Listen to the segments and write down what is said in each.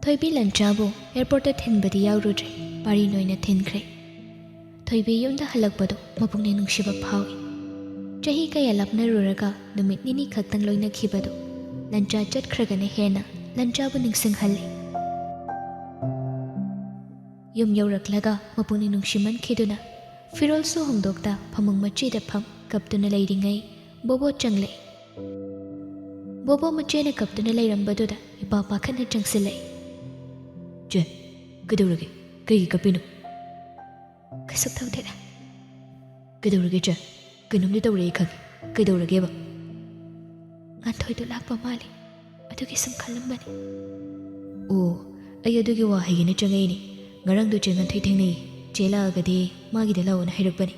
Thoibi Lanchabu airport thinbadi yaurudre pari noina thinkhre. Thoibi yumda halakbado mapungni nungshiba phawi. Chahi kaya lapnaruraga numit nini khaktang loina khibado Lancha chatkragane hena Lanchabu ningsinghalli. Yum yauraklaga mapungni nungshiman khiduna Firol so hongdokta phamung machida pham kaptuna leiringai bobo changle. Bobo machena kaptuna leirambaduda ipa pakhana changsilai. Je, kaidaurage kaigi kapinu Kasuk tawdeda. Kaidaurage je, kainumdi tawrei khagi kaidaurage ba Nganthoidu lakpa mali adugi sum khalambani. Oh, ai adugi wa haigine changaini ngarang du che nganthoi thengnei chela agadi magi de launa hairakbani.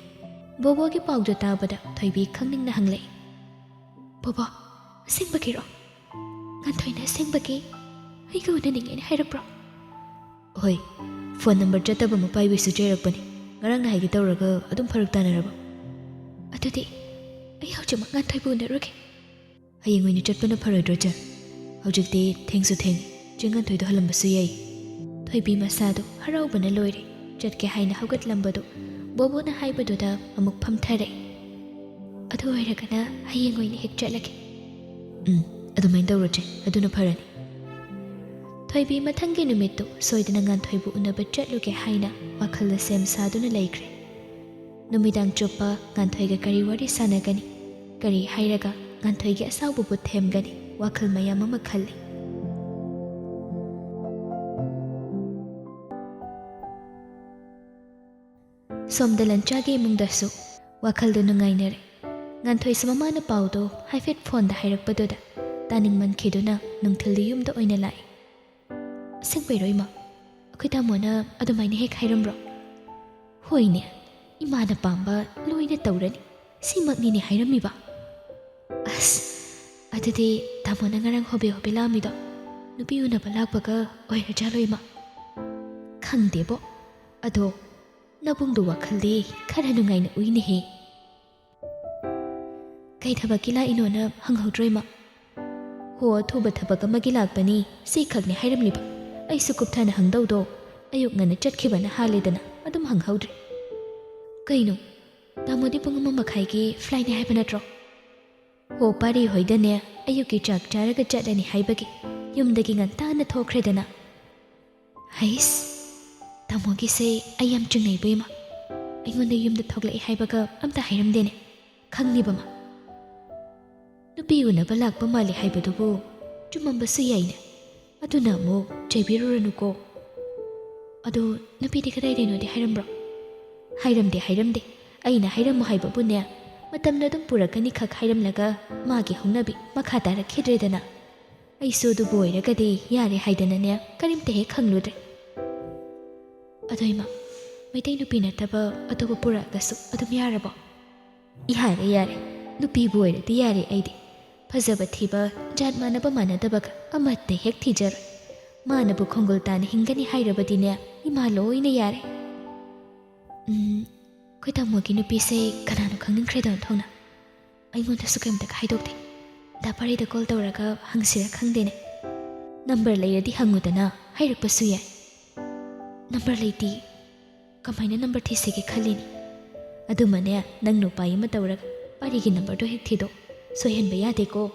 Bobo ki pawdu tabada Thoibi khangning na hanglei. Bobo, singbaki ro. Nganthoina singbaki ai ga unaning ina hairakbro. Hoi, phone number chataba mapai bisu chairakbani. Ngarang na haigi tawraga adum pharak tanaraba. Adudi ai haujamak nganthoibu unaruge. Hayeng oina chatpana pharodro cha. Haujikti thengsu theng chengan thoidu halambasu yai. Thoibi masadu haraubana loire chatke haina haugatlambado Bobo na haibaduda amuk phamthare. Adu oiragana hayeng oina hek chatlage. Adumain tawrache aduna pharani. Thoibi mathangi numittu soidana nganthoibu unaba chatluge haina wakhalda sem saduna leikre. Numidang choppa nganthoiga kari wari sanagani kari hairaga nganthoigi asaubu bu themgani wakhal mayam ama khalli. Somda Lanchagi imungdasu wakhaldu nungainare. Nganthoi samamana paudo haifet phone da hairakpaduda taning mankhiduna nungthildi yumda oina lai. Singpairoi ma akhoi tamona adumaina hek hairamro. Hoine imana pamba loina tawrani simakni ni hairamiba. As adudi tamona ngarang hobe lamido nupi unaba lakpaga oira jaloima. Khangdebo ado Nabungdu wakhaldi khara nungaina uini he. Kai thabakila inona hanghaudroima. Ho thuba thabaka magilakpani si khakne hairamliba. Ai sukupthana hangdawdo ayuk ngana chatkibana halidana adum hanghaudre. Kaino tamodi pungama makhaigi flight ne haibanatro. Ho pari hoidane ayuki chak charaga chatlani haibagi yumdagi ngantana thokredana. Hais Tamogi say I am chungai bema. I wonder yum the togle haibaga am the hiram dene. Kang nibama. No be una balak bamali haibadubu. Jumamba suyaina. Aduna mo, Jabiru nuko. Ado no be the Kadino de hirambro. Hiram de. Aina hiram haibabunia. Madam Nadum Purakani kak hiram laga. Magi hunabi. Makatara kidredana. I saw the boy ragadi yari haidanania. Karim te kangludre. Adoima, maitai nupi nataba atoba puragasu adum yarabo. Yare, nupi boiradi yare aidi. Phazaba thiba jat manaba manadabaga amatte hek thijar. Manabu khongoltana hingani hairabadine ima loina yare. Koi tamogi nupi se kananu khangninkhredon thona. Aingonda sukemta khaidokte. Dapari da call tawraga hangsira khangdene. Number layadi hangudana hairakpasu yai. Number lady, kamaina number thisege khalini. Adumane nang nupai ma tawrag parigi number do hek thido. So hen ba yade ko.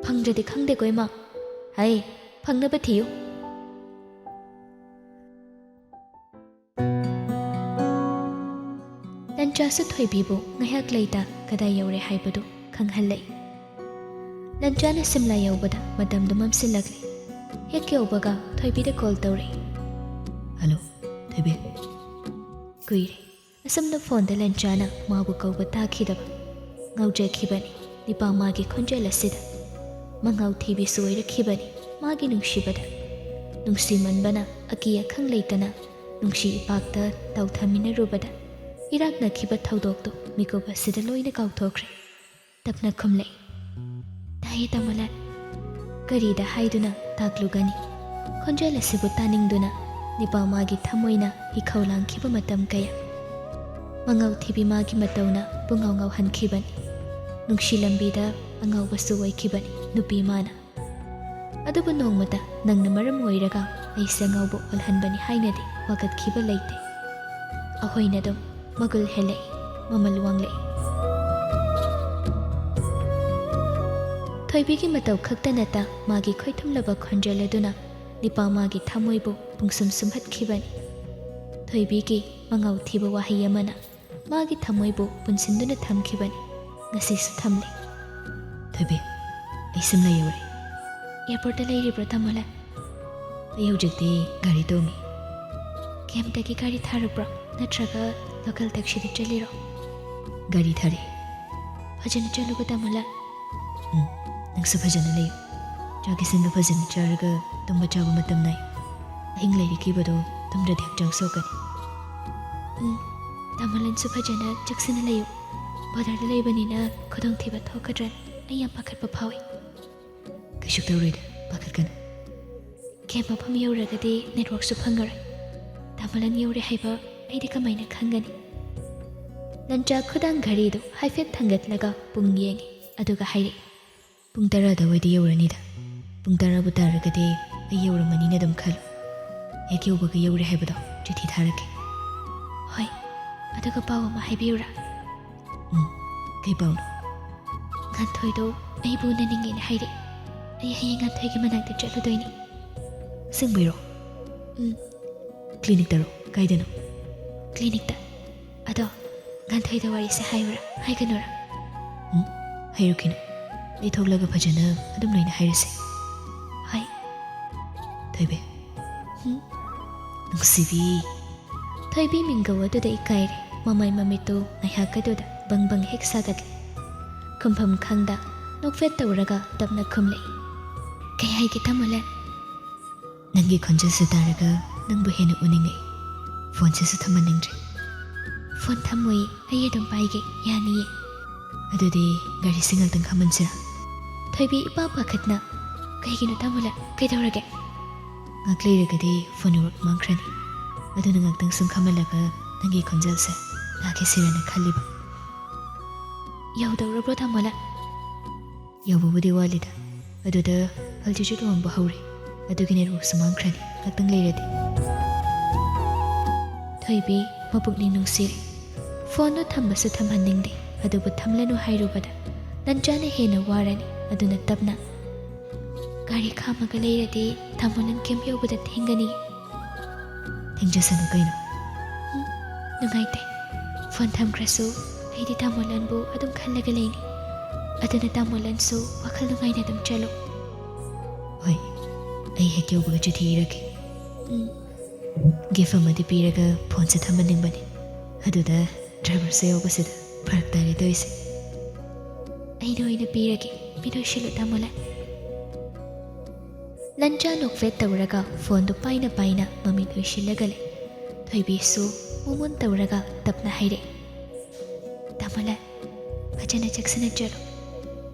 Phangrade khangde ko ima. Hai, phangnaba thiyo. Lancha su thoibibu ngayak leita kadai yaure haibadu khanghallai. Lancha na simla yaubada madam dumam silagri. Hek yaubaga thoibida call tawre. Hello, Thoibi. Kuire. Asamna phone da Lanchana mabu kauba takhidaba. Ngauja khibani. Nipa magi khonjela sida. Mangau thibi suwaira khibani. Magi nungshibada. Nungsi manbana akiya khang leitana. Nungshi ipakta tauthamina rubada. Irakna khiba thaudokto mikoba sida loina kauthokre. Tapna khumlei. Dai tamalan. Karida haiduna taklugani. Khonjela sibu taningduna. Nipa magi thamoina hikhaulang khiba matam kaya. Mangau thibi magi matauna pungau ngau han khibani. Nungshi lambida angau basu wai khibani nupi mana. ꯑꯗꯨꯕꯨ ꯅꯣꯡꯃꯇ ꯅꯪꯅ ꯃꯔꯝ ꯑꯣꯏꯔꯒ ꯑꯩꯁꯦ ꯉꯥꯎꯕ ꯑꯣꯜꯍꯟꯕꯅꯤ ꯍꯥꯏꯅꯗꯤ ꯋꯥꯀꯠꯈꯤꯕ ꯂꯩꯇꯦ꯫ ꯑꯩꯈꯣꯏꯅ ꯑꯗꯨꯝ ꯃꯒꯨꯜ ꯍꯦꯜꯂꯛꯏ, ꯃꯃꯜ ꯋꯥꯡꯂꯛꯏ꯫ ꯊꯣꯏꯕꯤꯒꯤ ꯃꯇꯧ ꯈꯛꯇ ꯅꯠꯇ ꯃꯥꯒꯤ ꯈꯣꯏꯊꯨꯝꯂꯕ ꯈꯣꯟꯖꯦꯜ ꯑꯗꯨꯅ ꯅꯤꯄꯥ ꯃꯥꯒꯤ ꯊꯃꯣꯏꯕꯨ ꯄꯨꯡꯁꯨꯝ ꯁꯨꯝꯍꯠꯈꯤꯕꯅꯤ꯫ ꯊꯣꯏꯕꯤꯒꯤ ꯃꯉꯥꯎ ꯊꯤꯕ ꯋꯥꯍꯩ ꯑꯃꯅ ꯃꯥꯒꯤ ꯊꯃꯣꯏꯕꯨ ꯄꯨꯟꯁꯤꯟꯗꯨꯅ ꯊꯝꯈꯤꯕꯅꯤ, ꯉꯁꯤꯁꯨ ꯊꯝꯂꯤ꯫ ꯊꯣꯏꯕꯤ, ꯑꯩ ꯁꯤꯝꯂꯥ ꯌꯧꯔꯦ꯫ ꯑꯦꯌꯔꯄꯣꯔꯠꯇ ꯂꯩꯔꯤꯕ꯭ꯔꯣ ꯇꯥꯃꯣꯂꯥ? ꯑꯩ ꯍꯧꯖꯤꯛꯇꯤ ꯒꯥꯔꯤ ꯇꯣꯡꯉꯤ꯫ ꯀꯦꯝꯞꯇꯒꯤ ꯒꯥꯔꯤ ꯊꯥꯔꯛꯄ꯭ꯔꯣ ꯅꯠꯇ꯭ꯔꯒ ꯂꯣꯀꯦꯜ ꯇꯦꯛꯁꯤꯗ ꯆꯠꯂꯤꯔꯣ? ꯒꯥꯔꯤ ꯊꯥꯔꯛꯑꯦ꯫ ꯐꯖꯅ ꯆꯠꯂꯨꯀꯣ ꯇꯥꯃꯣꯂꯥ꯫ ꯅꯪꯁꯨ ꯐꯖꯅ ꯂꯩꯌꯨ꯫ ꯆꯥꯛ ꯏꯁꯤꯡꯗꯣ ꯐꯖꯅ ꯆꯥꯔꯒ ꯇꯨꯝꯕ ꯆꯥꯕ ꯃꯇꯝ ꯅꯥꯏ꯫ ꯑꯍꯤꯡ ꯂꯩꯔꯤꯈꯤꯕꯗꯣ ꯇꯨꯝꯗ꯭ꯔꯗꯤ ꯍꯛꯆꯥꯡ ꯁꯣꯛꯀꯅꯤ꯫ ꯇꯥꯃꯣꯂꯥꯟꯁꯨ ꯐꯖꯅ ꯆꯦꯛꯁꯤꯟꯅ ꯂꯩꯌꯨ꯫ ꯕꯣꯔꯗꯔꯗ ꯂꯩꯕꯅꯤꯅ ꯈꯨꯗꯣꯡꯊꯤꯕ ꯊꯣꯛꯀꯗ꯭ꯔꯅ ꯑꯩ ꯌꯥꯝ ꯄꯥꯈꯠꯄ ꯐꯥꯎꯏ꯫ ꯀꯩꯁꯨ ꯇꯧꯔꯣꯏꯗ, ꯄꯥꯈꯠꯀꯅꯨ꯫ ꯀꯦꯝꯞ ꯃꯐꯝ ꯌꯧꯔꯒꯗꯤ ꯅꯦꯠꯋꯥꯔꯛꯁꯨ ꯐꯪꯉꯔꯣꯏ꯫ ꯇꯥꯃꯣꯂꯥꯟ ꯌꯧꯔꯦ ꯍꯥꯏꯕ ꯑꯩꯗꯤ ꯀꯃꯥꯏꯅ ꯈꯪꯒꯅꯤ? ꯂꯟꯆꯥ ꯈꯨꯗꯥꯡ ꯘꯔꯤꯗꯨ ꯍꯥꯏꯐꯦꯠ ꯊꯥꯡꯒꯠꯂꯒ ꯄꯨꯡ ꯌꯦꯡꯉꯤ, ꯑꯗꯨꯒ ꯍꯥꯏꯔꯛꯏ꯫ ꯄꯨꯡ 10 ꯋꯥꯏꯗ ꯌꯧꯔꯅꯤꯗ꯫ ꯄꯨꯡ 10ꯕꯨ ꯇꯥꯔꯒꯗꯤ ꯑꯩ ꯌꯧꯔꯝꯃꯅꯤꯅ ꯑꯗꯨꯝ ꯈꯜꯂꯨ꯫ ꯍꯦꯛ ꯌꯧꯕꯒ ꯌꯧꯔꯦ ꯍꯥꯏꯕꯗꯣ ꯆꯤꯊꯤ ꯊꯥꯔꯛꯀꯦ꯫ ꯍꯣꯏ, ꯑꯗꯨꯒ ꯄꯥꯎ ꯑꯃ ꯍꯥꯏꯕꯤꯌꯨꯔꯥ? ꯀꯩ ꯄꯥꯎꯅꯣ? ꯉꯥꯟꯊꯣꯏꯗꯣ ꯑꯩꯕꯨ ꯎꯅꯅꯤꯡꯉꯦꯅ ꯍꯥꯏꯔꯛꯑꯦ꯫ ꯑꯩ ꯍꯌꯦꯡ ꯉꯥꯟꯊꯣꯏꯒꯤ ꯃꯅꯥꯛꯇ ꯆꯠꯂꯨꯗꯣꯏꯅꯤ꯫ ꯑꯁꯦꯡꯕꯩꯔꯣ? ꯀ꯭ꯂꯤꯅꯤꯛꯇꯔꯣ? ꯀꯥꯏꯗꯅꯣ? ꯀ꯭ꯂꯤꯅꯤꯛꯇ꯫ ꯑꯗꯣ ꯉꯥꯟꯊꯣꯏꯗ ꯋꯥꯔꯤꯁꯦ ꯍꯥꯏꯌꯨꯔꯥ ꯍꯥꯏꯒꯅꯨꯔꯥ? ꯍꯥꯏꯔꯨꯈꯤꯅꯨ꯫ ꯑꯩ ꯊꯣꯛꯂꯒ ꯐꯖꯅ ꯑꯗꯨꯝ ꯂꯣꯏꯅ ꯍꯥꯏꯔꯁꯤ꯫ ꯍꯣꯏ꯫ ꯊꯣꯏꯕꯤ, ꯅꯨꯡꯁꯤꯕꯤ꯫ ꯊꯣꯏꯕꯤ ꯃꯤꯡꯒꯧ ꯑꯗꯨꯗ ꯏꯀꯥꯏꯔꯦ꯫ ꯃꯃꯥꯏ ꯃꯃꯤꯠꯇꯨ ꯉꯥꯏꯍꯥꯛ ꯑꯗꯨꯗ ꯕꯪ ꯕꯪ ꯍꯦꯛ ꯁꯥꯒꯠꯂꯦ꯫ ꯈꯨꯝꯐꯝ ꯈꯪꯗ ꯅꯣꯛꯐꯦꯠ ꯇꯧꯔꯒ ꯇꯞꯅ ꯈꯨꯝꯂꯛꯏ꯫ ꯀꯩ ꯍꯥꯏꯒꯦ ꯇꯥꯃꯣꯂꯥꯟ? ꯅꯪꯒꯤ ꯈꯣꯟꯖꯦꯜꯁꯦ ꯇꯥꯔꯒ ꯅꯪꯕꯨ ꯍꯦꯟꯅ ꯎꯅꯤꯡꯉꯛꯏ꯫ ꯐꯣꯟꯁꯤꯁꯨ ꯊꯝꯍꯟꯅꯤꯡꯗ꯭ꯔꯦ꯫ ꯐꯣꯟ ꯊꯝꯃꯣꯏ, ꯑꯩ ꯑꯗꯨꯝ ꯄꯥꯏꯒꯦ, ꯌꯥꯅꯤꯌꯦ꯫ ꯑꯗꯨꯗꯤ ꯒꯥꯔꯤꯁꯤ ꯉꯥꯛꯇꯪ ꯈꯥꯝꯃꯟꯁꯤꯔꯥ? ꯊꯣꯏꯕꯤ ꯏꯄꯥ ꯄꯥꯈꯠꯅ, ꯀꯩꯒꯤꯅꯣ ꯇꯥꯃꯣꯂꯥꯟ? ꯀꯩꯗꯧꯔꯒꯦ? ꯉꯥꯛ ꯂꯩꯔꯒꯗꯤ ꯐꯣꯟ ꯅꯦꯠꯋꯥꯔꯛ ꯃꯥꯡꯈ꯭ꯔꯅꯤ꯫ ꯑꯗꯨꯅ ꯉꯥꯛꯇꯪ ꯁꯨꯝ ꯈꯥꯝꯍꯜꯂꯒ ꯅꯪꯒꯤ ꯈꯣꯟꯖꯦꯜꯁꯦ ꯇꯥꯈꯤꯁꯤꯔꯅ ꯈꯜꯂꯤꯕ꯫ ꯌꯧꯗꯧꯔꯕ꯭ꯔꯣ ꯇꯥꯃꯣꯂꯥꯟ? ꯌꯧꯕꯕꯨꯗꯤ ꯋꯥꯠꯂꯤꯗ꯫ ꯑꯗꯨꯗ ꯑꯜꯇꯤꯆꯨꯠ ꯋꯥꯡꯕ ꯍꯧꯔꯦ꯫ ꯑꯗꯨꯒꯤ ꯅꯦꯠꯋꯥꯔꯛꯁꯨ ꯃꯥꯡꯈ꯭ꯔꯅꯤ ꯉꯥꯛꯇꯪ ꯂꯩꯔꯗꯤ꯫ ꯊꯣꯏꯕꯤ ꯃꯄꯨꯛꯅꯤꯡ ꯅꯨꯡꯁꯤꯔꯦ꯫ ꯐꯣꯟꯗꯨ ꯊꯝꯕꯁꯨ ꯊꯝꯍꯟꯅꯤꯡꯗꯦ, ꯑꯗꯨꯕꯨ ꯊꯝꯂꯅꯨ ꯍꯥꯏꯔꯨꯕꯗ ꯂꯟꯆꯥꯅ ꯍꯦꯟꯅ ꯋꯥꯔꯅꯤ꯫ ꯑꯗꯨꯅ ꯇꯞꯅ, ꯒꯥꯔꯤ ꯈꯥꯝꯃꯒ ꯂꯩꯔꯗꯤ ꯇꯥꯃꯣꯂꯥꯟ ꯀꯦꯝꯞ ꯌꯧꯕꯗ ꯊꯦꯡꯒꯅꯤ꯫ ꯊꯦꯡꯖꯁꯅꯨ ꯀꯩꯅꯣ꯫ ꯅꯨꯡꯉꯥꯏꯇꯦ꯫ ꯐꯣꯟ ꯊꯝꯈ꯭ꯔꯁꯨ ꯑꯩꯗꯤ ꯇꯥꯃꯣꯂꯥꯟꯕꯨ ꯑꯗꯨꯝ ꯈꯜꯂꯒ ꯂꯩꯅꯤ꯫ ꯑꯗꯨꯅ ꯇꯥꯃꯣꯂꯥꯟꯁꯨ ꯋꯥꯈꯜ ꯅꯨꯡꯉꯥꯏꯅ ꯑꯗꯨꯝ ꯆꯠꯂꯨ꯫ ꯍꯣꯏ, ꯑꯩ ꯍꯦꯛ ꯌꯧꯕꯒ ꯆꯤꯊꯤ ꯏꯔꯛꯀꯦ꯫ ꯒꯤꯐ ꯑꯃꯗꯤ ꯄꯤꯔꯒ ꯐꯣꯟꯁꯦ ꯊꯝꯍꯟꯅꯤꯡꯕꯅꯤ꯫ ꯑꯗꯨꯗ ꯗ꯭ꯔꯥꯏꯚꯔꯁꯦ ꯌꯧꯕꯁꯤꯗ ꯐꯔꯛ ꯇꯥꯔꯦ ꯇꯧꯔꯤꯁꯦ꯫ ꯑꯩꯅ ꯑꯣꯏꯅ ꯄꯤꯔꯒꯦ, ꯃꯤꯅꯣꯏꯁꯤꯜꯂꯨ ꯇꯥꯃꯣꯂꯥꯟ꯫ ꯂꯟꯆꯥ ꯅꯣꯛꯐꯦꯠ ꯇꯧꯔꯒ ꯐꯣꯟꯗꯨ ꯄꯥꯏꯅ ꯄꯥꯏꯅ ꯃꯃꯤꯠ ꯎꯏꯁꯤꯜꯂꯒ ꯂꯩ꯫ ꯊꯣꯏꯕꯤꯁꯨ ꯃꯨꯃꯨꯟ ꯇꯧꯔꯒ ꯇꯞꯅ ꯍꯥꯏꯔꯛꯏ꯫ ꯇꯥꯃꯣꯂꯥꯟ, ꯐꯖꯅ ꯆꯦꯛꯁꯤꯟꯅ ꯆꯠꯂꯨ꯫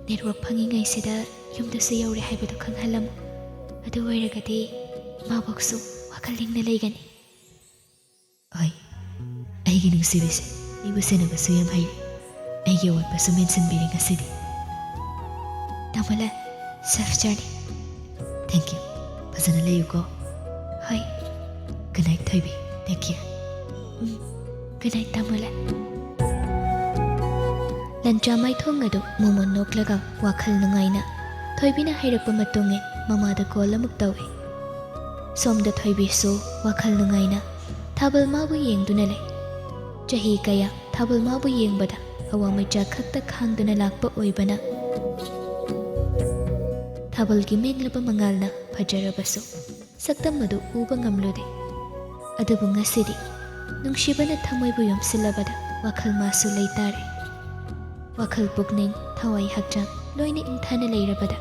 ꯅꯦꯠꯋꯥꯔꯛ ꯐꯪꯉꯤꯉꯩꯁꯤꯗ ꯌꯨꯝꯗꯁꯨ ꯌꯧꯔꯦ ꯍꯥꯏꯕꯗꯨ ꯈꯪꯍꯜꯂꯝꯃꯨ꯫ ꯑꯗꯨ ꯑꯣꯏꯔꯒꯗꯤ ꯃꯥꯕꯣꯛꯁꯨ ꯋꯥꯈꯜ ꯂꯤꯡꯅ ꯂꯩꯒꯅꯤ꯫ ꯍꯣꯏ, ꯑꯩꯒꯤ ꯅꯨꯡꯁꯤꯕꯤꯁꯦ ꯑꯩꯕꯨ ꯁꯦꯟꯅꯕꯁꯨ ꯌꯥꯝ ꯍꯩꯔꯦ꯫ ꯑꯩꯒꯤ ꯑꯋꯥꯠꯄꯁꯨ ꯃꯦꯟꯁꯤꯟꯕꯤꯔꯦ ꯉꯁꯤꯗꯤ꯫ ꯇꯥꯃꯣꯂꯥꯟ, ꯁꯦꯐ ꯖꯔꯅꯤ꯫ Thank you. ꯐꯖꯅ ꯂꯩꯌꯨꯀꯣ꯫ ꯍꯣꯏ꯫ ꯒꯨꯗ ꯅꯥꯏꯠ ꯊꯣꯏꯕꯤ, ꯇꯦꯛ ꯀꯦꯌꯔ꯫ ꯒꯨꯗ ꯅꯥꯏꯠ ꯇꯥꯃꯣꯂꯥꯟ꯫ ꯂꯟꯆꯥ ꯃꯥꯏꯊꯣꯡ ꯑꯗꯨ ꯃꯣꯃꯣꯟ ꯅꯣꯛꯂꯒ ꯋꯥꯈꯜ ꯅꯨꯡꯉꯥꯏꯅ ꯊꯣꯏꯕꯤꯅ ꯍꯥꯏꯔꯛꯄ ꯃꯇꯨꯡꯏꯟ ꯃꯃꯥꯗ ꯀꯣꯜ ꯑꯃꯨꯛ ꯇꯧꯏ꯫ ꯁꯣꯝꯗ ꯊꯣꯏꯕꯤꯁꯨ ꯋꯥꯈꯜ ꯅꯨꯡꯉꯥꯏꯅ ꯊꯥꯕꯜ ꯃꯥꯕꯨ ꯌꯦꯡꯗꯨꯅ ꯂꯩ꯫ ꯆꯍꯤ ꯀꯌꯥ ꯊꯥꯕꯜ ꯃꯥꯕꯨ ꯌꯦꯡꯕꯗ ꯑꯋꯥꯃꯩꯆꯥ ꯈꯛꯇ ꯈꯥꯡꯗꯨꯅ ꯂꯥꯛꯄ ꯑꯣꯏꯕꯅ ꯊꯥꯕꯜꯒꯤ ꯃꯦꯡꯂꯕ ꯃꯉꯥꯜꯅ ꯐꯖꯔꯕꯁꯨ ꯁꯛꯇꯝ ꯑꯗꯨ ꯎꯕ ꯉꯝꯂꯨꯗꯦ꯫ ꯑꯗꯨꯕꯨ ꯉꯁꯤꯗꯤ ꯅꯨꯡꯁꯤꯕꯅ ꯊꯃꯣꯏꯕꯨ ꯌꯣꯝꯁꯤꯜꯂꯕꯗ ꯋꯥꯈꯜ ꯃꯥꯁꯨ ꯂꯩꯇꯥꯔꯦ꯫ ꯋꯥꯈꯜ ꯄꯨꯛꯅꯤꯡ ꯊꯋꯥꯏ ꯍꯛꯆꯥꯡ ꯂꯣꯏꯅ ꯏꯪꯊꯅ ꯂꯩꯔꯕꯗ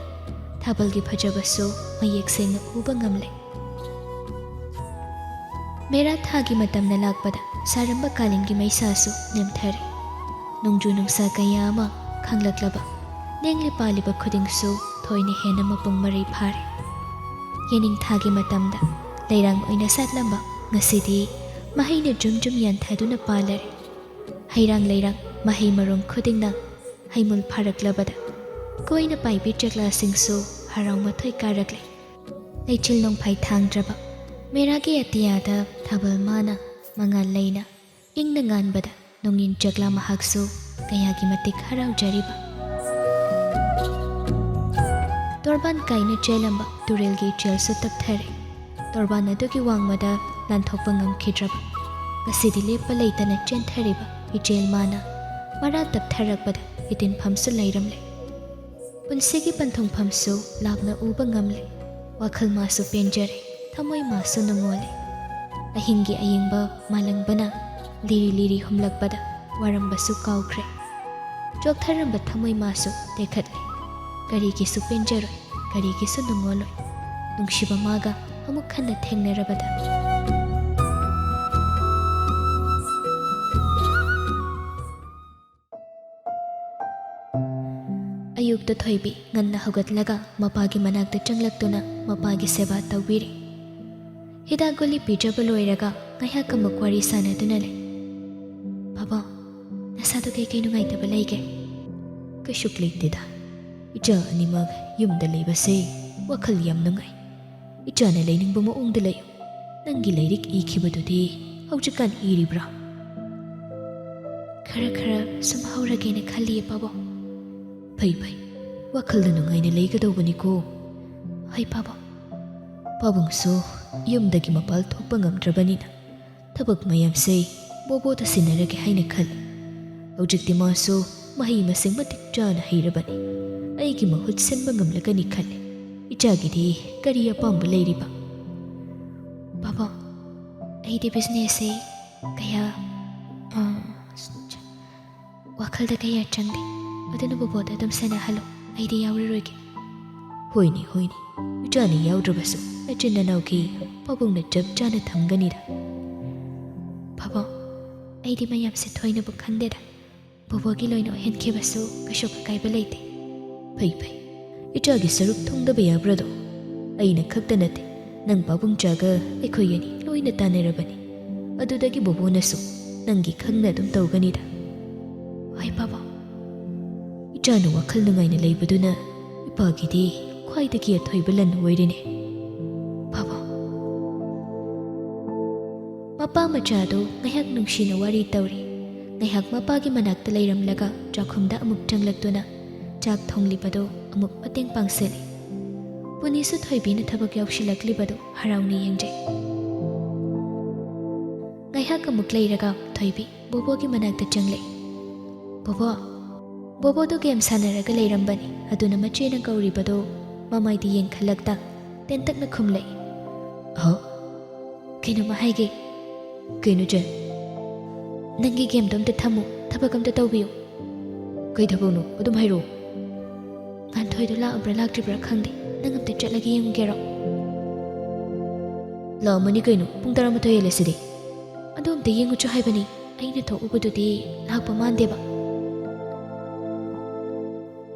ꯊꯥꯕꯜꯒꯤ ꯐꯖꯕꯁꯨ ꯃꯌꯦꯛ ꯁꯦꯡꯅ ꯎꯕ ꯉꯝꯂꯦ꯫ ꯃꯦꯔꯥ ꯊꯥꯒꯤ ꯃꯇꯝꯅ ꯂꯥꯛꯄꯗ ꯁꯥꯔꯝꯕ ꯀꯥꯂꯦꯟꯒꯤ ꯃꯩꯁꯥꯁꯨ ꯅꯦꯝꯊꯔꯦ꯫ ꯅꯣꯡꯖꯨ ꯅꯨꯡꯁꯥ ꯀꯌꯥ ꯑꯃ ꯈꯪꯂꯛꯂꯕ ꯂꯦꯡꯂꯤ ꯄꯥꯜꯂꯤꯕ ꯈꯨꯗꯤꯡꯁꯨ ꯊꯣꯏꯅ ꯍꯦꯟꯅ ꯃꯄꯨꯡ ꯃꯔꯩ ꯐꯥꯔꯦ꯫ ꯌꯦꯅꯤꯡꯊꯥꯒꯤ ꯃꯇꯝꯗ ꯂꯩꯔꯥꯡ ꯑꯣꯏꯅ ꯁꯥꯠꯂꯝꯕ ꯉꯁꯤꯗꯤ ꯃꯍꯩꯅ ꯖꯨꯝ ꯖꯨꯝ ꯌꯥꯟꯊꯗꯨꯅ ꯄꯥꯜꯂꯔꯦ꯫ ꯍꯩꯔꯥꯡ ꯂꯩꯔꯥꯡ ꯃꯍꯩ ꯃꯔꯣꯡ ꯈꯨꯗꯤꯡꯅ ꯍꯩꯃꯨꯜ ꯐꯥꯔꯛꯂꯕꯗ ꯀꯣꯏꯅ ꯄꯥꯏꯕꯤ ꯆꯦꯛꯂꯥꯁꯤꯡꯁꯨ ꯍꯔꯥꯎ ꯃꯊꯣꯏ ꯀꯥꯔꯛꯂꯦ꯫ ꯂꯩꯆꯤꯜ ꯅꯣꯡꯐꯥꯏ ꯊꯥꯡꯗ꯭ꯔꯕ ꯃꯦꯔꯥꯒꯤ ꯑꯇꯤꯌꯥꯗ ꯊꯥꯕꯜ ꯃꯥꯅ ꯃꯉꯥꯜ ꯂꯩꯅ ꯏꯪꯅ ꯉꯥꯟꯕꯗ ꯅꯣꯡꯏꯟ ꯆꯛꯂꯥ ꯃꯍꯥꯛꯁꯨ ꯀꯌꯥꯒꯤ ꯃꯇꯤꯛ ꯍꯔꯥꯎꯖꯔꯤꯕ ꯇꯣꯔꯕꯥꯟ ꯀꯥꯏꯅ ꯆꯦꯜꯂꯝꯕ ꯇꯨꯔꯦꯜꯒꯤ ꯏꯆꯦꯜꯁꯨ ꯇꯞꯊꯔꯦ ꯇꯣꯔꯕꯥꯟ ꯑꯗꯨꯒꯤ ꯋꯥꯡꯃꯗ ꯂꯥꯟꯊꯣꯛꯄ ꯉꯝꯈꯤꯗ꯭ꯔꯕ ꯉꯁꯤꯗꯤ ꯂꯦꯞꯄ ꯂꯩꯇꯅ ꯆꯦꯟꯊꯔꯤꯕ ꯏꯆꯦꯜ ꯃꯥꯅ ꯃꯔꯥ ꯇꯞꯊꯔꯛꯄꯗ ꯏꯇꯤꯟꯐꯝꯁꯨ ꯂꯩꯔꯝꯂꯦ ꯄꯨꯟꯁꯤꯒꯤ ꯄꯟꯊꯨꯡꯐꯝꯁꯨ ꯂꯥꯞꯅ ꯎꯕ ꯉꯝꯂꯦ ꯋꯥꯈꯜ ꯃꯥꯁꯨ ꯄꯦꯟꯖꯔꯦ ꯊꯃꯣꯏ ꯃꯥꯁꯨ ꯅꯨꯡꯉꯣꯜꯂꯦ ꯑꯍꯤꯡꯒꯤ ꯑꯌꯤꯡꯕ ꯃꯥꯂꯪꯕꯅ ꯂꯤꯔꯤ ꯂꯤꯔꯤ ꯍꯨꯝꯂꯛꯄꯗ ꯋꯥꯔꯝꯕꯁꯨ ꯀꯥꯎꯈ꯭ꯔꯦ ꯆꯣꯛꯊꯔꯝꯕ ꯊꯃꯣꯏ ꯃꯥꯁꯨ ꯇꯦꯛꯈꯠꯂꯦ ꯀꯔꯤꯒꯤꯁꯨ ꯄꯦꯟꯖꯔꯣꯏ ꯀꯔꯤꯒꯤꯁꯨ ꯅꯨꯡꯉꯣꯜꯂꯣꯏ ꯅꯨꯡꯁꯤꯕ ꯃꯥꯒ ꯑꯃꯨꯛ ꯍꯟꯅ ꯊꯦꯡꯅꯔꯕꯗ ꯑꯌꯨꯛꯇ ꯊꯣꯏꯕꯤ ꯉꯟꯅ ꯍꯧꯒꯠꯂꯒ ꯃꯄꯥꯒꯤ ꯃꯅꯥꯛꯇ ꯆꯪꯂꯛꯇꯨꯅ ꯃꯄꯥꯒꯤ ꯁꯦꯕꯥ ꯇꯧꯕꯤꯔꯤ ꯍꯤꯗꯥꯛ ꯒꯨꯂꯤ ꯄꯤꯖꯕ ꯂꯣꯏꯔꯒ ꯉꯥꯏꯍꯥꯛ ꯑꯃꯨꯛ ꯋꯥꯔꯤ ꯁꯥꯟꯅꯗꯨꯅ ꯂꯩ ꯕꯥꯕꯥ ꯅꯁꯥꯗꯣ ꯀꯩꯀꯩ ꯅꯨꯡꯉꯥꯏꯇꯕ ꯂꯩꯒꯦ ꯀꯩꯁꯨ ꯂꯩꯇꯦꯗ ꯏꯆꯥ ꯑꯅꯤꯃꯛ ꯌꯨꯝꯗ ꯂꯩꯕꯁꯦ ꯋꯥꯈꯜ ꯌꯥꯝ ꯅꯨꯡꯉꯥꯏ ꯏꯆꯥꯅ ꯂꯩꯅꯤꯡꯕ ꯃꯑꯣꯡꯗ ꯂꯩꯌꯨ ꯅꯪꯒꯤ ꯂꯥꯏꯔꯤꯛ ꯏꯈꯤꯕꯗꯨꯗꯤ ꯍꯧꯖꯤꯛꯀꯥꯟ ꯏꯔꯤꯕ꯭ꯔꯥ ꯈꯔ ꯈꯔ ꯁꯨꯝ ꯍꯧꯔꯒꯦꯅ ꯈꯜꯂꯤꯌꯦ ꯕꯥꯕꯥ ꯐꯩ ꯐꯩ ꯋꯥꯈꯜꯗ ꯅꯨꯡꯉꯥꯏꯅ ꯂꯩꯒꯗꯧꯕꯅꯤꯀꯣ ꯍꯣꯏ ꯕꯥꯕꯥ ꯄꯥꯕꯨꯡꯁꯨ ꯌꯨꯝꯗꯒꯤ ꯃꯄꯥꯜ ꯊꯣꯛꯄ ꯉꯝꯗ꯭ꯔꯕꯅꯤꯅ ꯊꯕꯛ ꯃꯌꯥꯝꯁꯦ ꯕꯣꯕꯣꯗ ꯁꯤꯟꯅꯔꯒꯦ ꯍꯥꯏꯅ ꯈꯜꯂꯤ ꯍꯧꯖꯤꯛꯇꯤ ꯃꯥꯁꯨ ꯃꯍꯩ ꯃꯁꯤꯡ ꯃꯇꯤꯛ ꯆꯥꯅ ꯍꯩꯔꯕꯅꯤ ꯑꯩꯒꯤ ꯃꯍꯨꯠ ꯁꯤꯟꯕ ꯉꯝꯂꯒꯅꯤ ꯈꯜꯂꯤ ꯏꯆꯥꯒꯤꯗꯤ ꯀꯔꯤ ꯑꯄꯥꯝꯕ ꯂꯩꯔꯤꯕ ꯕꯥꯕꯥ ꯑꯩꯗꯤ ꯕꯤꯖꯤꯅꯦꯁꯁꯦ ꯀꯌꯥ ꯋꯥꯈꯜꯗ ꯀꯌꯥ ꯆꯪꯗꯦ ꯑꯗꯨꯅ ꯕꯣꯕꯣꯗ ꯑꯗꯨꯝ ꯁꯦꯟꯅꯍꯜꯂꯣ ꯑꯩꯗꯤ ꯌꯥꯎꯔꯔꯣꯏꯒꯦ ꯍꯣꯏꯅꯦ ꯍꯣꯏꯅꯦ ꯏꯆꯥꯅ ꯌꯥꯎꯗ꯭ꯔꯕꯁꯨ ꯅꯆꯤꯟ ꯅꯅꯥꯎꯒꯤ ꯄꯥꯕꯨꯡꯅ ꯆꯞ ꯆꯥꯅ ꯊꯝꯒꯅꯤꯗ ꯕꯥꯕꯥ ꯑꯩꯗꯤ ꯃꯌꯥꯝꯁꯦ ꯊꯣꯏꯅꯕꯨ ꯈꯟꯗꯦꯗ ꯕꯣꯕꯣꯒꯤ ꯂꯣꯏꯅ ꯑꯣꯏꯍꯟꯈꯤꯕꯁꯨ ꯀꯩꯁꯨ ꯑꯀꯥꯏꯕ ꯂꯩꯇꯦ ꯐꯩ ꯐꯩ ꯏꯆꯥꯒꯤ ꯁꯔꯨꯛ ꯊꯨꯡꯗꯕ ꯌꯥꯕ꯭ꯔꯥꯗꯣ ꯑꯩꯅ ꯈꯛꯇ ꯅꯠꯇꯦ ꯅꯪ ꯄꯥꯕꯨꯡꯆꯥꯒ ꯑꯩꯈꯣꯏ ꯑꯅꯤ ꯂꯣꯏꯅ ꯇꯥꯟꯅꯔꯕꯅꯤ ꯑꯗꯨꯗꯒꯤ ꯕꯣꯕꯣꯅꯁꯨ ꯅꯪꯒꯤ ꯈꯪꯅ ꯑꯗꯨꯝ ꯇꯧꯒꯅꯤꯗ ꯍꯣꯏ ꯕꯥꯕꯥ ꯏꯆꯥꯅ ꯋꯥꯈꯜ ꯅꯨꯡꯉꯥꯏꯅ ꯂꯩꯕꯗꯨꯅ ꯏꯄꯥꯒꯤꯗꯤ ꯈ꯭ꯋꯥꯏꯗꯒꯤ ꯑꯊꯣꯏꯕ ꯂꯟ ꯑꯣꯏꯔꯤꯅꯦ ꯕꯥꯕꯥ ꯃꯄꯥ ꯃꯆꯥꯗꯨ ꯉꯥꯏꯍꯥꯛ ꯅꯨꯡꯁꯤꯅ ꯋꯥꯔꯤ ꯇꯧꯔꯤ ꯉꯥꯏꯍꯥꯛ ꯃꯄꯥꯒꯤ ꯃꯅꯥꯛꯇ ꯂꯩꯔꯝꯂꯒ ꯆꯥꯛꯈꯨꯝꯗ ꯑꯃꯨꯛ ꯆꯪꯂꯛꯇꯨꯅ ꯆꯥꯛ ꯊꯣꯡꯂꯤꯕꯗꯨ ꯑꯃꯨꯛ ꯃꯇꯦꯡ ꯄꯥꯡꯁꯤꯜꯂꯤ ꯄꯨꯅꯤꯁꯨ ꯊꯣꯏꯕꯤꯅ ꯊꯕꯛ ꯌꯥꯎꯁꯤꯜꯂꯛꯂꯤꯕꯗꯨ ꯍꯔꯥꯎꯅ ꯌꯦꯡꯖꯩ ꯉꯥꯏꯍꯥꯛ ꯑꯃꯨꯛ ꯂꯩꯔꯒ ꯊꯣꯏꯕꯤ ꯕꯣꯕꯣꯒꯤ ꯃꯅꯥꯛꯇ ꯆꯪꯂꯛꯏ ꯕꯣꯕꯣ ꯕꯣꯕꯣꯗꯨ ꯒꯦꯝ ꯁꯥꯟꯅꯔꯒ ꯂꯩꯔꯝꯕꯅꯤ ꯑꯗꯨꯅ ꯃꯆꯦꯅ ꯀꯧꯔꯤꯕꯗꯨ ꯃꯃꯥꯏꯗ ꯌꯦꯡꯈꯠꯂꯛꯇ ꯇꯦꯟꯇꯛꯅ ꯈꯨꯝꯂꯛꯏ ꯀꯩꯅꯣꯝꯃ ꯍꯥꯏꯒꯦ ꯀꯩꯅꯣ ꯆꯦ ꯅꯪꯒꯤ ꯒꯦꯝꯗꯣ ꯑꯝꯇ ꯊꯝꯃꯨ ꯊꯕꯛ ꯑꯝꯇ ꯇꯧꯕꯤꯌꯨ ꯀꯩ ꯊꯕꯛꯅꯣ ꯑꯗꯨꯝ ꯍꯥꯏꯔꯛꯑꯣ ꯉꯥꯟꯊꯣꯏꯗꯣ ꯂꯥꯛꯑꯕ꯭ꯔꯥ ꯂꯥꯛꯇ꯭ꯔꯤꯕ꯭ꯔꯥ ꯈꯪꯗꯦ ꯅꯪ ꯑꯝꯇ ꯆꯠꯂꯒ ꯌꯦꯡꯉꯨꯒꯦꯔꯣ ꯂꯥꯛꯑꯝꯃꯅꯤ ꯀꯩꯅꯣ ꯄꯨꯡ 12 ꯍꯦꯜꯂꯦ ꯁꯤꯗꯤ ꯑꯗꯨ ꯑꯝꯇ ꯌꯦꯡꯉꯨꯆꯣ ꯍꯥꯏꯕꯅꯤ ꯑꯩꯅ ꯊꯣꯛꯎꯕꯗꯨꯗꯤ ꯂꯥꯛꯄ ꯃꯥꯟꯗꯦꯕ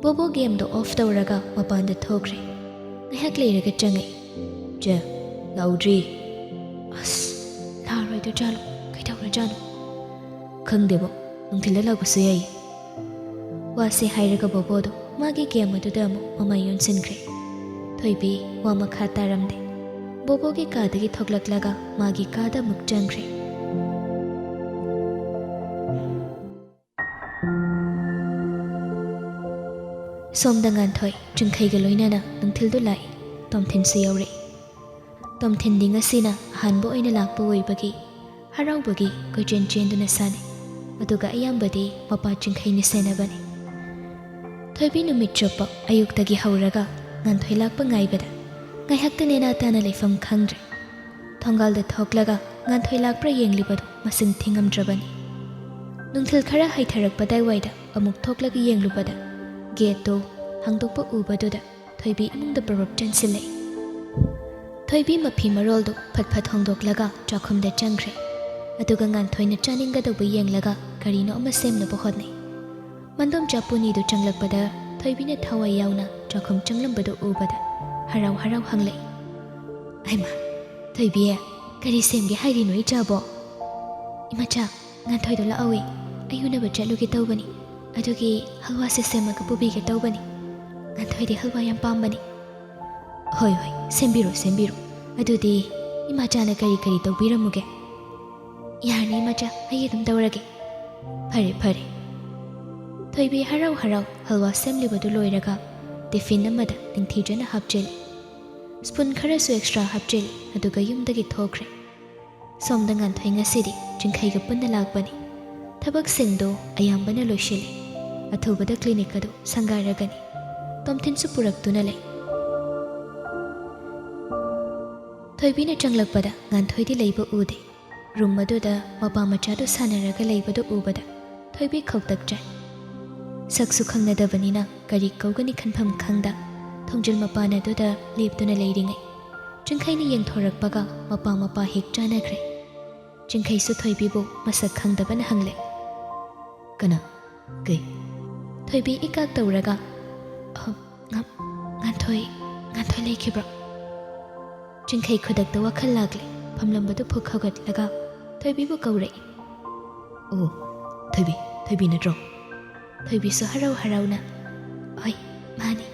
ꯕꯣꯕꯣ ꯒꯦꯝꯗꯣ ꯑꯣꯐ ꯇꯧꯔꯒ ꯃꯄꯥꯟꯗ ꯊꯣꯛꯈ꯭ꯔꯦ ꯉꯥꯏꯍꯥꯛ ꯂꯩꯔꯒ ꯆꯪꯉꯛꯏ ꯆꯦ ꯂꯥꯛꯎꯗ꯭ꯔꯤ ꯑꯁ ꯂꯥꯛꯑꯔꯣꯏꯗꯣꯏꯖꯥꯠꯂꯣ ꯀꯩꯗꯧꯔꯖꯥꯠꯅꯣ ꯈꯪꯗꯦꯕꯣ ꯅꯨꯡꯊꯤꯜꯗ ꯂꯥꯛꯄꯁꯨ ꯌꯥꯏ ꯋꯥꯁꯦ ꯍꯥꯏꯔꯒ ꯕꯣꯕꯣꯗꯣ ꯃꯥꯒꯤ ꯒꯦꯝ ꯑꯗꯨꯗ ꯑꯃꯨꯛ ꯃꯃꯥꯏ ꯌꯣꯟꯁꯤꯟꯈ꯭ꯔꯦ ꯊꯣꯏꯕꯤ ꯋꯥ ꯃꯈꯥ ꯇꯥꯔꯝꯗꯦ ꯕꯣꯕꯣꯒꯤ ꯀꯥꯗꯒꯤ ꯊꯣꯛꯂꯛꯂꯒ ꯃꯥꯒꯤ ꯀꯥꯗ ꯑꯃꯨꯛ ꯆꯪꯈ꯭ꯔꯦ ꯁꯣꯝꯗ ꯉꯥꯟꯊꯣꯏ ꯆꯤꯡꯈꯩꯒ ꯂꯣꯏꯅꯅ ꯅꯨꯡꯊꯤꯜꯗꯨ ꯂꯥꯛꯏ ꯇꯣꯝꯊꯤꯟꯁꯨ ꯌꯧꯔꯛꯏ ꯇꯣꯝꯊꯤꯟꯗꯤ ꯉꯁꯤꯅ ꯑꯍꯥꯟꯕ ꯑꯣꯏꯅ ꯂꯥꯛꯄ ꯑꯣꯏꯕꯒꯤ ꯍꯔꯥꯎꯕꯒꯤ ꯀꯣꯏꯆꯦꯟ ꯆꯦꯟꯗꯨꯅ ꯁꯥꯟꯅꯩ ꯑꯗꯨꯒ ꯑꯌꯥꯝꯕꯗꯤ ꯃꯄꯥ ꯆꯤꯡꯈꯩꯅ ꯁꯦꯟꯅꯕꯅꯤ ꯊꯣꯏꯕꯤ ꯅꯨꯃꯤꯠ ꯆꯨꯞꯄ ꯑꯌꯨꯛꯇꯒꯤ ꯍꯧꯔꯒ ꯉꯥꯟꯊꯣꯏ ꯂꯥꯛꯄ ꯉꯥꯏꯕꯗ ꯉꯥꯏꯍꯥꯛꯇ ꯅꯦꯅꯥ ꯇꯥꯅ ꯂꯩꯐꯝ ꯈꯪꯗ꯭ꯔꯦ ꯊꯣꯡꯒꯥꯜꯗ ꯊꯣꯛꯂꯒ ꯉꯥꯟꯊꯣꯏ ꯂꯥꯛꯄ꯭ꯔꯥ ꯌꯦꯡꯂꯤꯕꯗꯨ ꯃꯁꯤꯡ ꯊꯤꯉꯝꯗ꯭ꯔꯕꯅꯤ ꯅꯨꯡꯊꯤꯜ ꯈꯔ ꯍꯩꯊꯔꯛꯄꯗꯥꯏꯋꯥꯏꯗ ꯑꯃꯨꯛ ꯊꯣꯛꯂꯒ ꯌꯦꯡꯂꯨꯕꯗ ꯒꯦꯠꯇꯨ ꯍꯥꯡꯗꯣꯛꯄ ꯎꯕꯗꯨꯗ ꯊꯣꯏꯕꯤ ꯏꯃꯨꯡꯗ ꯄꯔꯞ ꯆꯪꯁꯤꯜꯂꯛꯏ ꯊꯣꯏꯕꯤ ꯃꯐꯤ ꯃꯔꯣꯜꯗꯨ ꯐꯠ ꯐꯠ ꯍꯣꯡꯗꯣꯛꯂꯒ ꯆꯥꯛꯈꯨꯝꯗ ꯆꯪꯈ꯭ꯔꯦ ꯑꯗꯨꯒ ꯉꯥꯟꯊꯣꯏꯅ ꯆꯥꯅꯤꯡꯒꯗꯧꯕ ꯌꯦꯡꯂꯒ ꯀꯔꯤꯅꯣ ꯑꯃ ꯁꯦꯝꯅꯕ ꯍꯣꯠꯅꯩ ꯃꯟꯗꯣꯝꯆꯥ ꯄꯨꯅꯤꯗꯨ ꯆꯪꯂꯛꯄꯗ ꯊꯣꯏꯕꯤꯅ ꯊꯋꯥꯏ ꯌꯥꯎꯅ ꯆꯥꯛꯈꯨꯝ ꯆꯪꯂꯝꯕꯗꯨ ꯎꯕꯗ ꯍꯔꯥꯎ ꯍꯔꯥꯎ ꯍꯪꯂꯛꯏ ꯍꯩꯃꯥ ꯊꯣꯏꯕꯤ ꯀꯔꯤ ꯁꯦꯝꯒꯦ ꯍꯥꯏꯔꯤꯅꯣ ꯏꯆꯥꯕꯣ ꯏꯃꯥꯆꯥ ꯉꯥꯟꯊꯣꯏꯗꯣ ꯂꯥꯛꯑꯣꯏ ꯑꯩ ꯎꯅꯕ ꯆꯠꯂꯨꯒꯦ ꯇꯧꯕꯅꯤ ꯑꯗꯨꯒꯤ ꯍꯜꯋꯥꯁꯦ ꯁꯦꯝꯃꯒ ꯄꯨꯕꯤꯒꯦ ꯇꯧꯕꯅꯤ ꯉꯥꯟꯊꯣꯏꯗꯤ ꯍꯜꯋꯥ ꯌꯥꯝ ꯄꯥꯝꯕꯅꯤ ꯍꯣꯏ ꯍꯣꯏ ꯁꯦꯝꯕꯤꯔꯣ ꯑꯗꯨꯗꯤ ꯏꯃꯥꯆꯥꯅ ꯀꯔꯤ ꯀꯔꯤ ꯇꯧꯕꯤꯔꯝꯃꯨꯒꯦ ꯌꯥꯔꯅꯤ ꯏꯃꯥꯆꯥ ꯑꯩ ꯑꯗꯨꯝ ꯇꯧꯔꯒꯦ ꯐꯔꯦ ꯊꯣꯏꯕꯤ ꯍꯔꯥꯎ ꯍꯜꯋꯥ ꯁꯦꯝꯂꯤꯕꯗꯨ ꯂꯣꯏꯔꯒ ꯇꯤꯐꯤꯟ ꯑꯃꯗ ꯅꯤꯡꯊꯤꯖꯅ ꯍꯥꯞꯆꯤꯜꯂꯤ ꯁ꯭ꯄꯨꯟ ꯈꯔꯁꯨ ꯑꯦꯛꯁꯇ꯭ꯔꯥ ꯍꯥꯞꯆꯤꯜꯂꯤ ꯑꯗꯨꯒ ꯌꯨꯝꯗꯒꯤ ꯊꯣꯛꯈ꯭ꯔꯦ ꯁꯣꯝꯗ ꯉꯥꯟꯊꯣꯏ ꯉꯁꯤꯗꯤ ꯆꯤꯡꯈꯩꯒ ꯄꯨꯟꯅ ꯂꯥꯛꯄꯅꯤ ꯊꯕꯛꯁꯤꯡꯗꯣ ꯑꯌꯥꯝꯕꯅ ꯂꯣꯏꯁꯤꯜꯂꯤ ꯑꯊꯨꯕꯗ ꯀ꯭ꯂꯤꯅꯤꯛ ꯑꯗꯨ ꯁꯪꯒꯥꯔꯒꯅꯤ ꯇꯣꯝꯊꯤꯟꯁꯨ ꯄꯨꯔꯛꯇꯨꯅ ꯂꯩ ꯊꯣꯏꯕꯤꯅ ꯆꯪꯂꯛꯄꯗ ꯉꯥꯟꯊꯣꯏꯗꯤ ꯂꯩꯕ ꯎꯗꯦ ꯔꯨꯝ ꯑꯗꯨꯗ ꯃꯄꯥ ꯃꯆꯥꯗꯨ ꯁꯥꯟꯅꯔꯒ ꯂꯩꯕꯗꯨ ꯎꯕꯗ ꯊꯣꯏꯕꯤ ꯈꯧꯇꯛꯆꯩ ꯁꯛꯁꯨ ꯈꯪꯅꯗꯕꯅꯤꯅ ꯀꯔꯤ ꯀꯧꯒꯅꯤ ꯈꯟꯐꯝ ꯈꯪꯗ ꯊꯣꯡꯖꯤꯜ ꯃꯄꯥꯟ ꯑꯗꯨꯗ ꯂꯦꯞꯇꯨꯅ ꯂꯩꯔꯤꯉꯩ ꯆꯤꯡꯈꯩꯅ ꯌꯦꯡꯊꯣꯔꯛꯄꯒ ꯃꯄꯥ ꯍꯦꯛ ꯆꯥꯅꯈ꯭ꯔꯦ ꯆꯤꯡꯈꯩꯁꯨ ꯊꯣꯏꯕꯤꯕꯨ ꯃꯁꯛ ꯈꯪꯗꯕꯅ ꯍꯪꯂꯦ ꯀꯅꯥ ꯀꯩ ꯊꯣꯏꯕꯤ ꯏꯀꯥꯛ ꯇꯧꯔꯒ ꯉꯥꯟꯊꯣꯏ ꯂꯩꯈꯤꯕ꯭ꯔꯣ ꯆꯤꯡꯈꯩ ꯈꯨꯗꯛꯇ ꯋꯥꯈꯜ ꯂꯥꯛꯂꯦ ꯐꯝꯂꯝꯕꯗꯨ ꯐꯨꯛ ꯍꯧꯒꯠꯂꯒ ꯊꯣꯏꯕꯤꯕꯨ ꯀꯧꯔꯛꯏ ꯑꯣ ꯊꯣꯏꯕꯤ ꯅꯠꯇ꯭ꯔꯣ ꯊꯣꯏꯕꯤꯁꯨ ꯍꯔꯥꯎꯅ ꯍꯣꯏ ꯃꯥꯅꯤ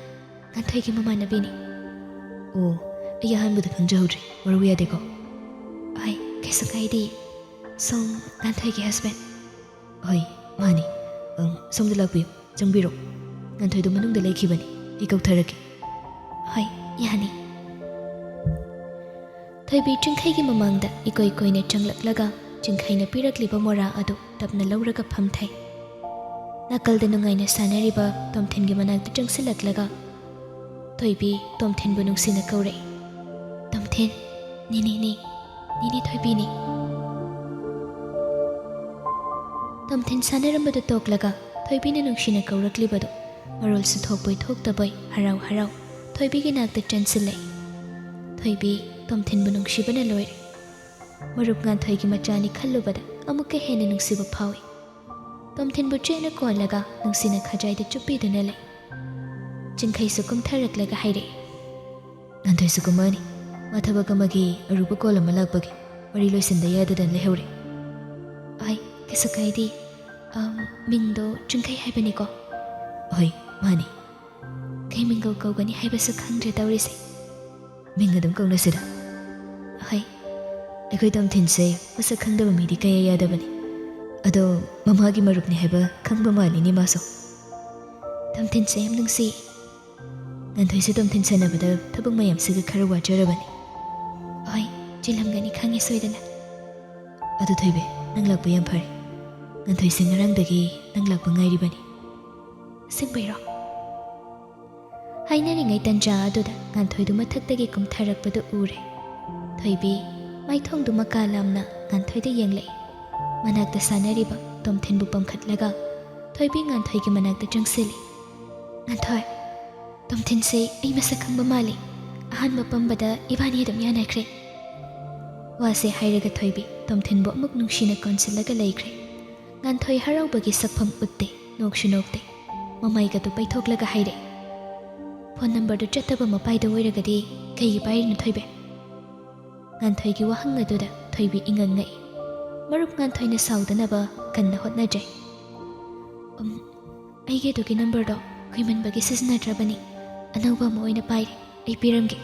ꯉꯥꯟꯊꯣꯏꯒꯤ ꯃꯃꯥꯟꯅꯕꯤꯅꯤ ꯑꯣ ꯑꯩ ꯑꯍꯥꯟꯕꯗ ꯈꯪꯖꯍꯧꯗ꯭ꯔꯦ ꯋꯥꯔꯧ ꯌꯥꯗꯦꯀꯣ ꯍꯣꯏ ꯀꯩꯁꯨ ꯀꯥꯏꯗꯦ ꯁꯣꯝ ꯉꯥꯟꯊꯣꯏꯒꯤ ꯍꯁꯕꯦꯟ ꯍꯣꯏ ꯃꯥꯅꯤ ꯁꯣꯝꯗ ꯂꯥꯛꯄꯤꯌꯨ ꯆꯪꯕꯤꯔꯣ ꯉꯥꯟꯊꯣꯏꯗꯣ ꯃꯅꯨꯡꯗ ꯂꯩꯈꯤꯕꯅꯤ ꯑꯩ ꯀꯧꯊꯔꯛꯀꯦ ꯍꯣꯏ ꯌꯥꯅꯤ ꯊꯣꯏꯕꯤ ꯆꯤꯡꯈꯩꯒꯤ ꯃꯃꯥꯡꯗ ꯏꯀꯣꯏ ꯀꯣꯏꯅ ꯆꯪꯂꯛꯂꯒ ꯆꯤꯡꯈꯩꯅ ꯄꯤꯔꯛꯂꯤꯕ ꯃꯣꯔꯥ ꯑꯗꯨ ꯇꯞꯅ ꯂꯧꯔꯒ ꯐꯝꯊꯩ ꯅꯥꯀꯜꯗ ꯅꯨꯡꯉꯥꯏꯅ ꯁꯥꯟꯅꯔꯤꯕ ꯇꯣꯝꯊꯤꯟꯒꯤ ꯃꯅꯥꯛꯇ ꯆꯪꯁꯤꯜꯂꯛꯂꯒ ꯊꯣꯏꯕꯤ ꯇꯣꯝꯊꯤꯟꯕꯨ ꯅꯨꯡꯁꯤꯅ ꯀꯧꯔꯛꯏ ꯇꯣꯝꯊꯤꯟ ꯅꯤꯅꯦ ꯊꯣꯏꯕꯤꯅꯤ ꯇꯣꯝꯊꯤꯟ ꯁꯥꯟꯅꯔꯝꯕꯗꯨ ꯇꯣꯛꯂꯒ ꯊꯣꯏꯕꯤꯅ ꯅꯨꯡꯁꯤꯅ ꯀꯧꯔꯛꯂꯤꯕꯗꯨ ꯃꯔꯣꯜꯁꯨ ꯊꯣꯛꯄꯣꯏ ꯊꯣꯛꯇꯕꯣꯏ ꯍꯔꯥꯎ ꯊꯣꯏꯕꯤꯒꯤ ꯅꯥꯛꯇ ꯆꯪꯁꯤꯜꯂꯛꯏ ꯊꯣꯏꯕꯤ ꯇꯣꯝꯊꯤꯟꯕꯨ ꯅꯨꯡꯁꯤꯕꯅ ꯂꯣꯏꯔꯦ ꯃꯔꯨꯞ ꯉꯥꯟꯊꯣꯏꯒꯤ ꯃꯆꯥꯅꯤ ꯈꯜꯂꯨꯕꯗ ꯑꯃꯨꯛꯀ ꯍꯦꯟꯅ ꯅꯨꯡꯁꯤꯕ ꯐꯥꯎꯏ ꯇꯣꯝꯊꯤꯟꯕꯨ ꯆꯦꯠꯅ ꯀꯣꯜꯂꯒ ꯅꯨꯡꯁꯤꯅ ꯈꯖꯥꯏꯗ ꯆꯨꯞꯄꯤꯗꯨꯅ ꯂꯩ ꯆꯤꯡꯈꯩꯁꯨ ꯀꯨꯝꯊꯔꯛꯂꯒ ꯍꯥꯏꯔꯛꯏ ꯉꯥꯟꯊꯣꯏꯁꯨ ꯀꯨꯝꯃꯛꯑꯅꯤ ꯃꯥ ꯊꯕꯛ ꯑꯃꯒꯤ ꯑꯔꯨꯕ ꯀꯣꯜ ꯑꯃ ꯂꯥꯛꯄꯒꯤ ꯋꯥꯔꯤ ꯂꯣꯏꯁꯤꯟꯗ ꯌꯥꯗꯗꯅ ꯂꯩꯍꯧꯔꯦ ꯍꯣꯏ ꯀꯩꯁꯨ ꯀꯥꯏꯗꯦ ꯃꯤꯡꯗꯣ ꯆꯤꯡꯈꯩ ꯍꯥꯏꯕꯅꯤꯀꯣ ꯍꯣꯏ ꯃꯥꯅꯤ ꯀꯩ ꯃꯤꯡꯒꯧ ꯀꯧꯒꯅꯤ ꯍꯥꯏꯕꯁꯨ ꯈꯪꯗ꯭ꯔꯦ ꯇꯧꯔꯤꯁꯦ ꯃꯤꯡ ꯑꯗꯨꯝ ꯀꯧꯅꯁꯤꯗ ꯍꯣꯏ ꯑꯩꯈꯣꯏ ꯇꯣꯝꯊꯤꯟꯁꯦ ꯃꯁꯛ ꯈꯪꯗꯕ ꯃꯤꯗꯤ ꯀꯌꯥ ꯌꯥꯗꯕꯅꯤ ꯑꯗꯣ ꯃꯃꯥꯒꯤ ꯃꯔꯨꯞꯅꯤ ꯍꯥꯏꯕ ꯈꯪꯕ ꯃꯥꯜꯂꯤꯅꯤ ꯃꯥꯁꯨ ꯇꯣꯝꯊꯤꯟꯁꯦ ꯌꯥꯝ ꯅꯨꯡꯁꯤꯌꯦ ꯉꯥꯟꯊꯣꯏꯁꯨ ꯇꯣꯝꯊꯤꯟ ꯁꯦꯟꯅꯕꯗ ꯊꯕꯛ ꯃꯌꯥꯝꯁꯤꯒ ꯈꯔ ꯋꯥꯖꯔꯕꯅꯤ ꯍꯣꯏ ꯆꯤꯜꯂꯝꯒꯅꯤ ꯈꯪꯉꯦ ꯁꯣꯏꯗꯅ ꯑꯗꯨ ꯊꯣꯏꯕꯤ ꯅꯪ ꯂꯥꯛꯄ ꯌꯥꯝ ꯐꯔꯦ ꯉꯥꯟꯊꯣꯏꯁꯦ ꯉꯔꯥꯡꯗꯒꯤ ꯅꯪ ꯂꯥꯛꯄ ꯉꯥꯏꯔꯤꯕꯅꯤ ꯑꯁꯦꯡꯕꯩꯔꯣ ꯍꯥꯏꯅꯔꯤꯉꯩ ꯇꯟꯖꯥ ꯑꯗꯨꯗ ꯉꯥꯟꯊꯣꯏꯗꯨ ꯃꯊꯛꯇꯒꯤ ꯀꯨꯝꯊꯔꯛꯄꯗꯨ ꯎꯔꯦ ꯊꯣꯏꯕꯤ ꯃꯥꯏꯊꯣꯡꯗꯨ ꯃꯀꯥ ꯂꯥꯝꯅ ꯉꯥꯟꯊꯣꯏꯗ ꯌꯦꯡꯂꯛꯏ ꯃꯅꯥꯛꯇ ꯁꯥꯟꯅꯔꯤꯕ ꯇꯣꯝꯊꯤꯟꯕꯨ ꯄꯝꯈꯠꯂꯒ ꯊꯣꯏꯕꯤ ꯉꯥꯟꯊꯣꯏꯒꯤ ꯃꯅꯥꯛꯇ ꯆꯪꯁꯤꯜꯂꯤ ꯉꯥꯟꯊꯣꯏ ꯇꯣꯝꯊꯤꯟꯁꯦ ꯑꯩ ꯃꯁꯛ ꯈꯪꯕ ꯃꯥꯜꯂꯤ ꯑꯍꯥꯟꯕ ꯄꯝꯕꯗ ꯏꯕꯥꯅꯤ ꯑꯗꯨꯝ ꯌꯥꯅꯈ꯭ꯔꯦ ꯋꯥꯁꯦ ꯍꯥꯏꯔꯒ ꯊꯣꯏꯕꯤ ꯇꯣꯝꯊꯤꯟꯕꯨ ꯑꯃꯨꯛ ꯅꯨꯡꯁꯤꯅ ꯀꯣꯟꯁꯤꯜꯂꯒ ꯂꯩꯈ꯭ꯔꯦ ꯉꯥꯟꯊꯣꯏ ꯍꯔꯥꯎꯕꯒꯤ ꯁꯛꯐꯝ ꯎꯠꯇꯦ ꯅꯣꯛꯁꯨ ꯅꯣꯛꯇꯦ ꯃꯃꯩꯒꯗꯨ ꯄꯩꯊꯣꯛꯂꯒ ꯍꯥꯏꯔꯛꯏ ꯐꯣꯟ ꯅꯝꯕꯔꯗꯨ ꯆꯠꯇꯕ ꯃꯄꯥꯏꯗ ꯑꯣꯏꯔꯒꯗꯤ ꯀꯩꯒꯤ ꯄꯥꯏꯔꯤꯅꯣ ꯊꯣꯏꯕꯤ ꯉꯥꯟꯊꯣꯏꯒꯤ ꯋꯥꯍꯪ ꯑꯗꯨꯗ ꯊꯣꯏꯕꯤ ꯏꯉꯛ ꯉꯛꯏ ꯃꯔꯨꯞ ꯉꯥꯟꯊꯣꯏꯅ ꯁꯥꯎꯗꯅꯕ ꯀꯟꯅ ꯍꯣꯠꯅꯖꯩ ꯑꯩꯒꯤ ꯑꯗꯨꯒꯤ ꯅꯝꯕꯔꯗꯣ ꯀꯨꯏꯃꯟꯕꯒꯤ ꯁꯤꯖꯤꯟꯅꯗ꯭ꯔꯕꯅꯤ ꯑꯅꯧꯕ ꯑꯃ ꯑꯣꯏꯅ ꯄꯥꯏꯔꯦ ꯑꯩ ꯄꯤꯔꯝꯒꯦ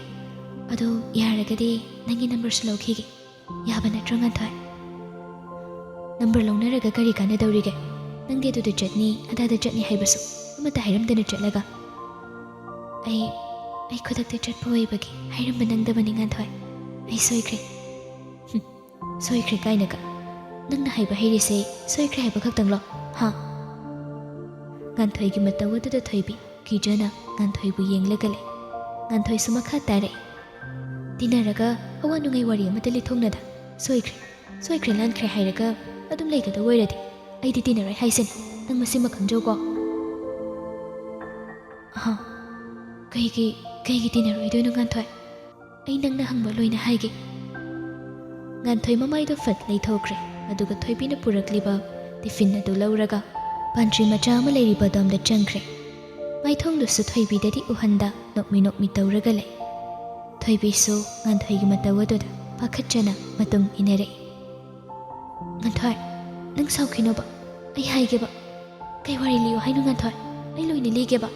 ꯑꯗꯣ ꯌꯥꯔꯒꯗꯤ ꯅꯪꯒꯤ ꯅꯝꯕꯔꯁꯨ ꯂꯧꯈꯤꯒꯦ ꯌꯥꯕ ꯅꯠꯇ꯭ꯔꯣ ꯉꯥꯟꯊꯣꯏ ꯅꯝꯕꯔ ꯂꯧꯅꯔꯒ ꯀꯔꯤ ꯀꯥꯟꯅꯗꯧꯔꯤꯒꯦ ꯅꯪꯗꯤ ꯑꯗꯨꯗ ꯆꯠꯅꯤ ꯑꯗꯥꯗ ꯆꯠꯅꯤ ꯍꯥꯏꯕꯁꯨ ꯑꯃꯠꯇ ꯍꯥꯏꯔꯝꯗꯅ ꯆꯠꯂꯒ ꯑꯩ ꯈꯨꯗꯛꯇ ꯆꯠꯄ ꯑꯣꯏꯕꯒꯤ ꯍꯥꯏꯔꯝꯕ ꯅꯪꯗꯕꯅꯤ ꯉꯥꯟꯊꯣꯏ ꯑꯩ ꯁꯣꯏꯈ꯭ꯔꯦ ꯁꯣꯏꯈ꯭ꯔꯦ ꯀꯥꯏꯅꯒ ꯅꯪꯅ ꯍꯥꯏꯕ ꯍꯩꯔꯤꯁꯦ ꯁꯣꯏꯈ꯭ꯔꯦ ꯍꯥꯏꯕ ꯈꯛꯇꯪꯂꯣ ꯍꯥ ꯉꯥꯟꯊꯣꯏꯒꯤ ꯃꯇꯧ ꯑꯗꯨꯗ ꯊꯣꯏꯕꯤ ꯀꯤꯖꯅ ꯉꯥꯟꯊꯣꯏꯕꯨ ꯌꯦꯡꯂꯒ ꯂꯩ ꯉꯥꯟꯊꯣꯏꯁꯨ ꯃꯈꯥ ꯇꯥꯔꯛꯏ ꯇꯤꯟꯅꯔꯒ ꯑꯋꯥ ꯅꯨꯡꯉꯥꯏ ꯋꯥꯔꯤ ꯑꯃꯠꯇ ꯂꯤꯊꯣꯛꯅꯗ ꯁꯣꯏꯈ꯭ರೆ ꯂꯥꯟꯈ꯭ꯔꯦ ꯍꯥꯏꯔꯒ ꯑꯗꯨꯝ ꯂꯩꯒꯗꯕ ꯑꯣꯏꯔꯗꯤ ꯑꯩꯗꯤ ꯇꯤꯟꯅꯔꯣꯏ ꯍꯥꯏꯁꯤꯅ ꯅꯪ ꯃꯁꯤꯃ ꯈꯪꯖꯧꯀꯣ ꯀꯩꯒꯤ ꯇꯤꯟꯅꯔꯣꯏꯗꯣꯏꯅꯣ ꯉꯥꯟꯊꯣꯏ ꯑꯩ ꯅꯪꯅ ꯍꯪꯕ ꯂꯣꯏꯅ ꯍꯥꯏꯒꯦ ꯉꯥꯟꯊꯣꯏ ꯃꯃꯥꯏꯗꯣ ꯐꯠ ꯂꯩꯊꯣꯛꯈ꯭ꯔꯦ ꯑꯗꯨꯒ ꯊꯣꯏꯕꯤꯅ ꯄꯨꯔꯛꯂꯤꯕ ꯇꯤꯐꯤꯟ ꯑꯗꯨ ꯂꯧꯔꯒ ꯄꯥꯟꯇ꯭ꯔꯤ ꯃꯆꯥ ꯑꯃ ꯂꯩꯔꯤꯕ ꯑꯗꯣꯝꯗ ꯆꯪꯈ꯭ꯔꯦ ꯃꯥꯏꯊꯣꯡꯗꯨꯁꯨ ꯊꯣꯏꯕꯤꯗꯗꯤ ꯎꯍꯟꯗ ꯅꯣꯛꯃꯤ ꯇꯧꯔꯒ ꯂꯩ ꯊꯣꯏꯕꯤꯁꯨ ꯉꯥꯟꯊꯣꯏꯒꯤ ꯃꯇꯧ ꯑꯗꯨꯗ ꯄꯥꯈꯠꯆꯅ ꯃꯇꯨꯡ ꯏꯟꯅꯔꯛꯏ ꯉꯥꯟꯊꯣꯏ ꯅꯪ ꯁꯥꯎꯈꯤꯅꯣꯕ ꯑꯩ ꯍꯥꯏꯒꯦꯕ ꯀꯩ ꯋꯥꯔꯤ ꯂꯤꯌꯣ ꯍꯥꯏꯅꯣ ꯉꯥꯟꯊꯣꯏ ꯑꯩ ꯂꯣꯏꯅ ꯂꯤꯒꯦꯕ